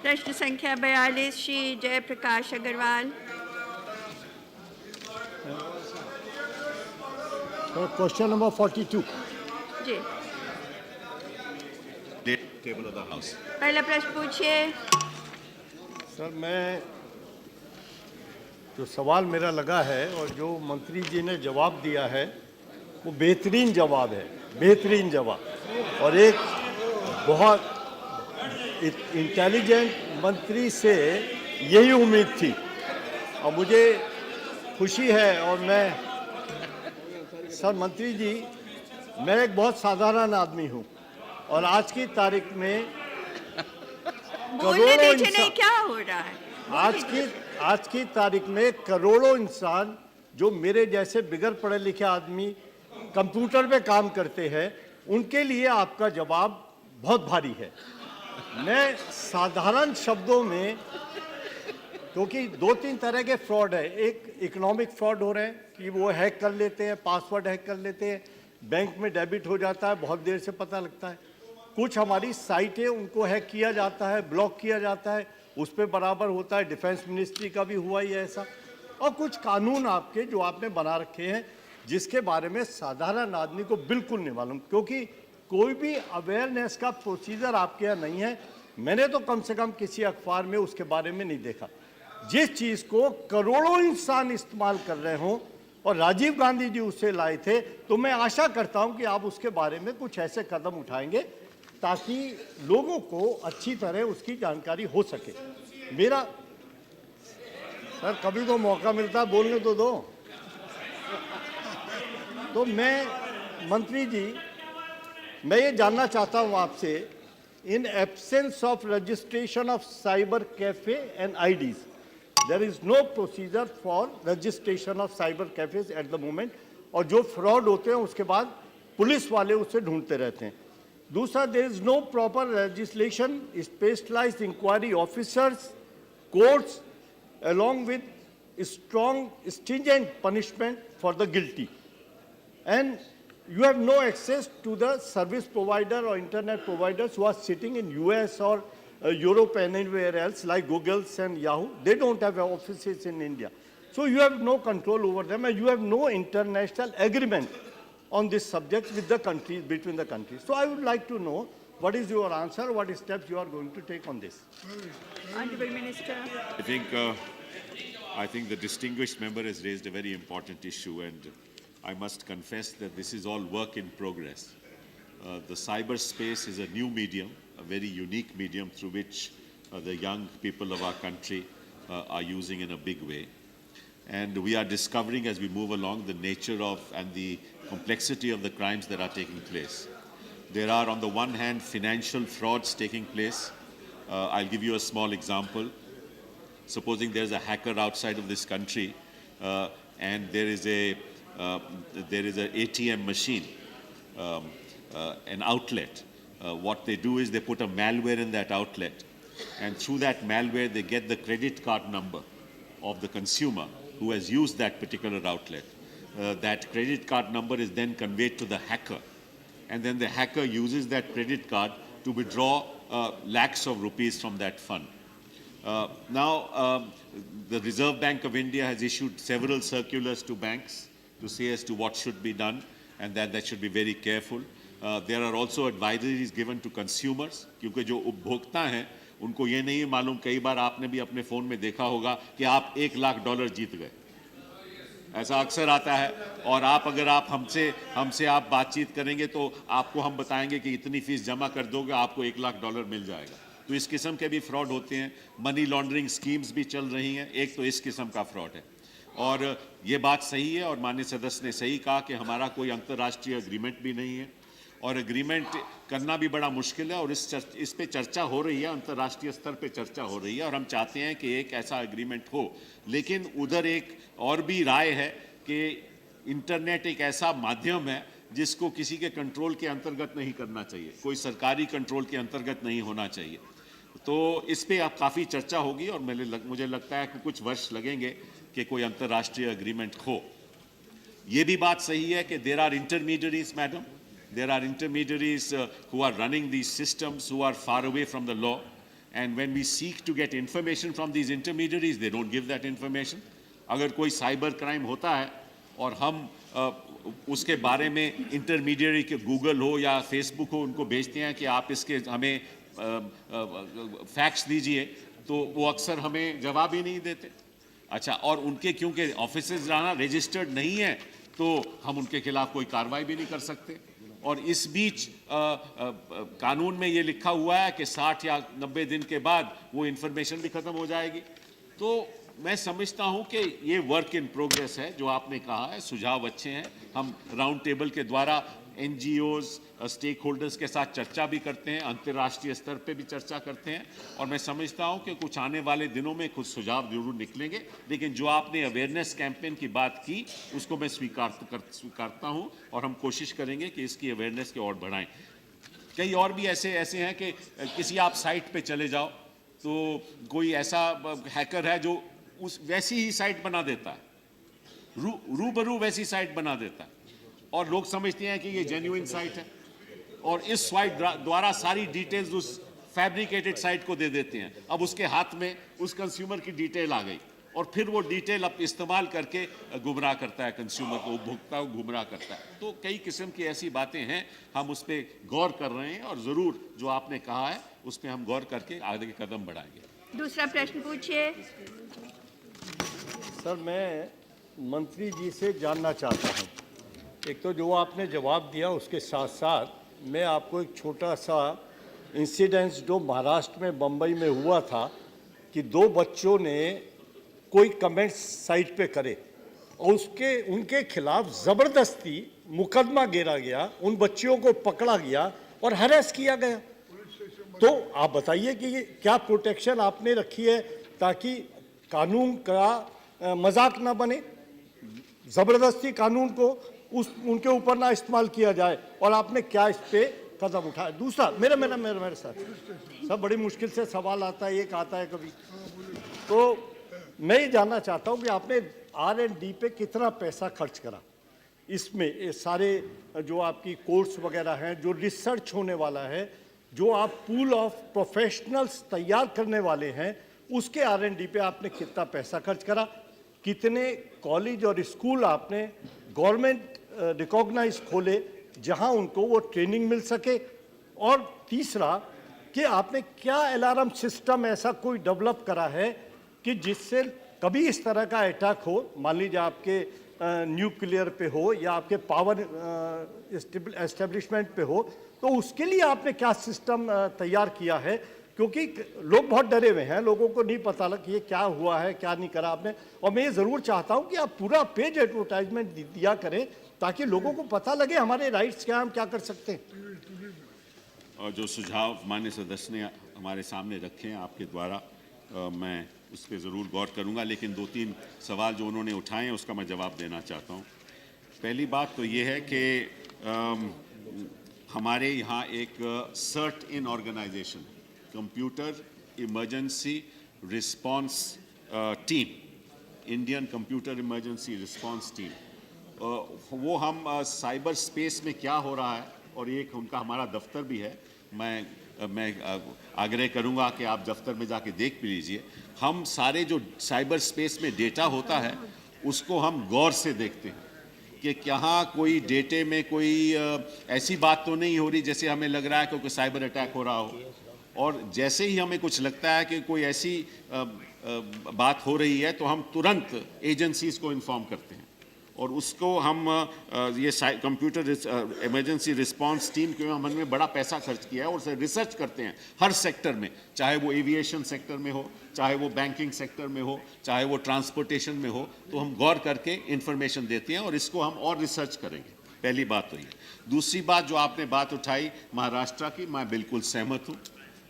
प्रश्न संख्या 42 Shri Jaiprakash Agarwal. Question number 42। जी, टेबल ऑफ द हाउस। पहला प्रश्न पूछिए। सर, मैं जो सवाल मेरा लगा है और जो मंत्री जी ने जवाब दिया है वो बेहतरीन जवाब है, बेहतरीन जवाब। और एक बहुत इंटेलिजेंट मंत्री से यही उम्मीद थी और मुझे खुशी है। और मैं सर मंत्री जी, मैं एक बहुत साधारण आदमी हूँ और आज की तारीख में बोलने दीजिए, नहीं क्या हो रहा है? आज की तारीख में करोड़ों इंसान जो मेरे जैसे बिगड़ पढ़े लिखे आदमी कंप्यूटर पे काम करते हैं, उनके लिए आपका जवाब बहुत भारी है। मैं साधारण शब्दों में, क्योंकि दो तीन तरह के फ्रॉड है। एक इकोनॉमिक फ्रॉड हो रहे हैं कि वो हैक कर लेते हैं, पासवर्ड हैक कर लेते हैं, बैंक में डेबिट हो जाता है, बहुत देर से पता लगता है। कुछ हमारी साइट है, उनको हैक किया जाता है, ब्लॉक किया जाता है, उस पर बराबर होता है। डिफेंस मिनिस्ट्री का भी हुआ ही है ऐसा। और कुछ कानून आपके जो आपने बना रखे हैं जिसके बारे में साधारण आदमी को बिल्कुल नहीं मालूम, क्योंकि कोई भी अवेयरनेस का प्रोसीजर आपके यहाँ नहीं है। मैंने तो कम से कम किसी अखबार में उसके बारे में नहीं देखा। जिस चीज़ को करोड़ों इंसान इस्तेमाल कर रहे हों और राजीव गांधी जी उसे लाए थे, तो मैं आशा करता हूं कि आप उसके बारे में कुछ ऐसे कदम उठाएंगे ताकि लोगों को अच्छी तरह उसकी जानकारी हो सके। मेरा सर, कभी तो मौका मिलता है बोलने तो दो। तो मैं मंत्री जी, मैं ये जानना चाहता हूं आपसे, in absence of registration of cyber cafe and IDs, there is no procedure for registration of cyber cafes at the moment. और जो फ्रॉड होते हैं उसके बाद पुलिस वाले उसे ढूंढते रहते हैं। दूसरा, there is no proper legislation, specialized inquiry officers, courts along with strong stringent punishment for the guilty, and you have no access to the service provider or internet providers who are sitting in US or Europe and anywhere else like Google's and Yahoo. They don't have offices in India, so you have no control over them, and you have no international agreement on this subject with the countries, between the countries. So I would like to know what is your answer, what steps you are going to take on this. Honorable Minister. I think the distinguished member has raised a very important issue, and I must confess that this is all work in progress. The cyberspace is a new medium, a very unique medium through which the young people of our country are using in a big way. And we are discovering as we move along the nature of and the complexity of the crimes that are taking place. There are, on the one hand, financial frauds taking place. I'll give you a small example. Supposing there's a hacker outside of this country and there is an ATM machine, an outlet. What they do is they put a malware in that outlet, and through that malware they get the credit card number of the consumer who has used that particular outlet. That credit card number is then conveyed to the hacker, and then the hacker uses that credit card to withdraw lakhs of rupees from that fund. Now, the Reserve Bank of India has issued several circulars to banks to say as to what should be done, and that should be very careful. There are also advisories given to consumers, क्योंकि जो उपभोक्ता हैं उनको ये नहीं मालूम, कई बार आपने भी अपने फ़ोन में देखा होगा कि आप $1 लाख जीत गए, ऐसा अक्सर आता है। और अगर आप हमसे आप बातचीत करेंगे तो आपको हम बताएंगे कि इतनी फीस जमा कर दोगे, आपको $1 लाख मिल जाएगा। तो इस किस्म के भी फ्रॉड होते हैं। मनी लॉन्ड्रिंग स्कीम्स भी चल रही हैं। एक तो इस किस्म का फ्रॉड है, और ये बात सही है और माननीय सदस्य ने सही कहा कि हमारा कोई अंतर्राष्ट्रीय एग्रीमेंट भी नहीं है और एग्रीमेंट करना भी बड़ा मुश्किल है, और इस पे चर्चा हो रही है, अंतर्राष्ट्रीय स्तर पे चर्चा हो रही है, और हम चाहते हैं कि एक ऐसा एग्रीमेंट हो। लेकिन उधर एक और भी राय है कि इंटरनेट एक ऐसा माध्यम है जिसको किसी के कंट्रोल के अंतर्गत नहीं करना चाहिए, कोई सरकारी कंट्रोल के अंतर्गत नहीं होना चाहिए। तो इस पे अब काफ़ी चर्चा होगी और मुझे लगता है कि कुछ वर्ष लगेंगे कि कोई अंतर्राष्ट्रीय एग्रीमेंट हो। ये भी बात सही है कि there are intermediaries, madam, there are intermediaries who are running these systems who are far away from the law. And when we seek to get information from these intermediaries, they don't give that information. अगर कोई cyber crime होता है और हम उसके बारे में intermediary के गूगल हो या फेसबुक हो उनको भेजते हैं कि आप इसके हमें फैक्ट्स दीजिए, तो वो अक्सर हमें जवाब ही नहीं देते। अच्छा, और उनके क्योंकि ऑफिसेज जाना रजिस्टर्ड नहीं है तो हम उनके खिलाफ कोई कार्रवाई भी नहीं कर सकते। और इस बीच कानून में ये लिखा हुआ है कि 60 या 90 दिन के बाद वो इंफॉर्मेशन भी खत्म हो जाएगी। तो मैं समझता हूं कि ये वर्क इन प्रोग्रेस है। जो आपने कहा है सुझाव अच्छे हैं, हम राउंड टेबल के द्वारा एनजीओज स्टेक होल्डर्स के साथ चर्चा भी करते हैं, अंतर्राष्ट्रीय स्तर पे भी चर्चा करते हैं, और मैं समझता हूं कि कुछ आने वाले दिनों में कुछ सुझाव जरूर निकलेंगे। लेकिन जो आपने अवेयरनेस कैंपेन की बात की उसको मैं स्वीकारता हूं और हम कोशिश करेंगे कि इसकी अवेयरनेस की ओर बढ़ाएं। कई और भी ऐसे हैं कि किसी आप साइट पे चले जाओ तो कोई ऐसा हैकर है जो उस वैसी ही साइट बना देता है, रूबरू वैसी साइट बना देता है, और लोग समझते हैं कि ये जेन्युइन साइट है, और इस साइट द्वारा सारी डिटेल्स उस फैब्रिकेटेड साइट को दे देते हैं। अब उसके हाथ में उस कंज्यूमर की डिटेल आ गई, और फिर वो डिटेल अब इस्तेमाल करके गुमराह करता है कंज्यूमर को, उपभोक्ता को गुमराह करता है। तो कई किस्म की ऐसी बातें हैं, हम उस पर गौर कर रहे हैं, और ज़रूर जो आपने कहा है उस पर हम गौर करके आगे के कदम बढ़ाएंगे। दूसरा प्रश्न पूछिए। सर, मैं मंत्री जी से जानना चाहता हूँ, एक तो जो आपने जवाब दिया उसके साथ साथ मैं आपको एक छोटा सा इंसिडेंस जो महाराष्ट्र में बम्बई में हुआ था कि 2 बच्चों ने कोई कमेंट साइट पे करे और उनके खिलाफ ज़बरदस्ती मुकदमा गिरा गया, उन बच्चियों को पकड़ा गया और हैरेस किया गया। तो आप बताइए कि ये क्या प्रोटेक्शन आपने रखी है ताकि कानून का मजाक ना बने, ज़बरदस्ती कानून को उनके ऊपर ना इस्तेमाल किया जाए, और आपने क्या इस पे कदम उठाया? दूसरा मेरे साथ सब बड़ी मुश्किल से सवाल आता है, एक आता है कभी, तो मैं ये जानना चाहता हूँ कि आपने R&D पे कितना पैसा खर्च करा इसमें? ये सारे जो आपकी कोर्स वगैरह हैं, जो रिसर्च होने वाला है, जो आप पूल ऑफ प्रोफेशनल्स तैयार करने वाले हैं, उसके R&D पे आपने कितना पैसा खर्च करा? कितने कॉलेज और स्कूल आपने गवर्नमेंट रिकॉग्नाइज खोले जहां उनको वो ट्रेनिंग मिल सके? और तीसरा कि आपने क्या अलार्म सिस्टम ऐसा कोई डेवलप करा है कि जिससे कभी इस तरह का अटैक हो, मान लीजिए आपके न्यूक्लियर पे हो या आपके पावर एस्टेब्लिशमेंट पे हो, तो उसके लिए आपने क्या सिस्टम तैयार किया है? क्योंकि लोग बहुत डरे हुए हैं, लोगों को नहीं पता लग कि ये क्या हुआ है, क्या नहीं करा आपने। और मैं ये ज़रूर चाहता हूँ कि आप पूरा पेज एडवर्टाइजमेंट दिया करें ताकि लोगों को पता लगे हमारे राइट्स क्या, हम क्या कर सकते हैं। और जो सुझाव माननीय सदस्य ने हमारे सामने रखे हैं आपके द्वारा, मैं उस पर ज़रूर गौर करूँगा, लेकिन 2-3 सवाल जो उन्होंने उठाए हैं उसका मैं जवाब देना चाहता हूँ। पहली बात तो ये है कि हमारे यहाँ एक CERT in organization, computer emergency response team, Indian computer emergency response team, वो हम साइबर स्पेस में क्या हो रहा है, और एक उनका हमारा दफ्तर भी है, मैं आग्रह करूंगा कि आप दफ्तर में जाके देख भी लीजिए। हम सारे जो साइबर स्पेस में डेटा होता है उसको हम गौर से देखते हैं कि यहाँ कोई डेटे में कोई ऐसी बात तो नहीं हो रही जैसे हमें लग रहा है कि कोई साइबर अटैक हो रहा हो, और जैसे ही हमें कुछ लगता है कि कोई ऐसी बात हो रही है तो हम तुरंत एजेंसीज को इन्फॉर्म करते हैं, और उसको हम ये कंप्यूटर इमरजेंसी रिस्पांस टीम के हमने में बड़ा पैसा खर्च किया है और उसे रिसर्च करते हैं हर सेक्टर में, चाहे वो एविएशन सेक्टर में हो, चाहे वो बैंकिंग सेक्टर में हो, चाहे वो ट्रांसपोर्टेशन में हो, तो हम गौर करके इंफॉर्मेशन देते हैं और इसको हम और रिसर्च करेंगे। पहली बात तो ये। दूसरी बात जो आपने बात उठाई महाराष्ट्र की, मैं बिल्कुल सहमत हूँ।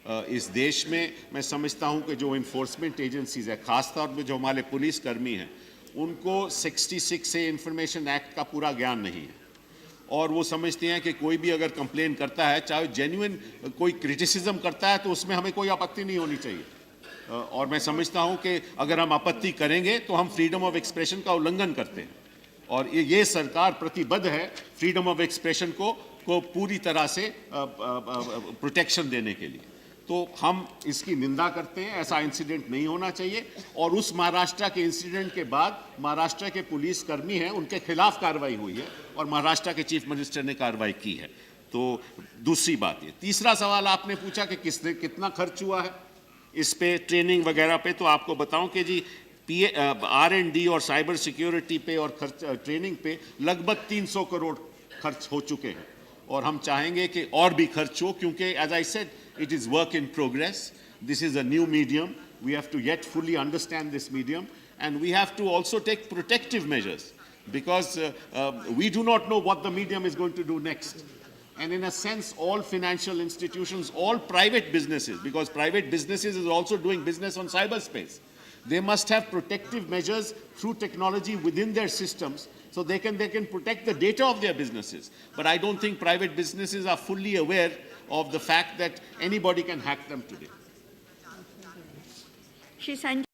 इस देश में मैं समझता हूँ कि जो इन्फोर्समेंट एजेंसीज है, खासतौर पर जो हमारे पुलिस कर्मी हैं, उनको 66 से इंफॉर्मेशन एक्ट का पूरा ज्ञान नहीं है, और वो समझते हैं कि कोई भी अगर कंप्लेन करता है, चाहे जेन्युइन कोई क्रिटिसिज्म करता है, तो उसमें हमें कोई आपत्ति नहीं होनी चाहिए। और मैं समझता हूं कि अगर हम आपत्ति करेंगे तो हम फ्रीडम ऑफ एक्सप्रेशन का उल्लंघन करते हैं, और ये सरकार प्रतिबद्ध है फ्रीडम ऑफ एक्सप्रेशन को पूरी तरह से प्रोटेक्शन देने के लिए। तो हम इसकी निंदा करते हैं, ऐसा इंसिडेंट नहीं होना चाहिए। और उस महाराष्ट्र के इंसिडेंट के बाद महाराष्ट्र के पुलिस कर्मी हैं, उनके खिलाफ कार्रवाई हुई है और महाराष्ट्र के चीफ मिनिस्टर ने कार्रवाई की है। तो दूसरी बात ये। तीसरा सवाल आपने पूछा कि कितना खर्च हुआ है इस पे, ट्रेनिंग वगैरह पे। तो आपको बताऊं कि जी R&D और साइबर सिक्योरिटी पे और खर्च ट्रेनिंग पे लगभग 300 करोड़ खर्च हो चुके हैं और हम चाहेंगे कि और भी खर्च हो, क्योंकि as I said it is work in progress. This is a new medium. We have to yet fully understand this medium, and we have to also take protective measures because we do not know what the medium is going to do next. And in a sense, all financial institutions, all private businesses, because private businesses is also doing business on cyberspace, they must have protective measures through technology within their systems so they can protect the data of their businesses. But I don't think private businesses are fully aware of the fact that anybody can hack them today. Shri Sanjay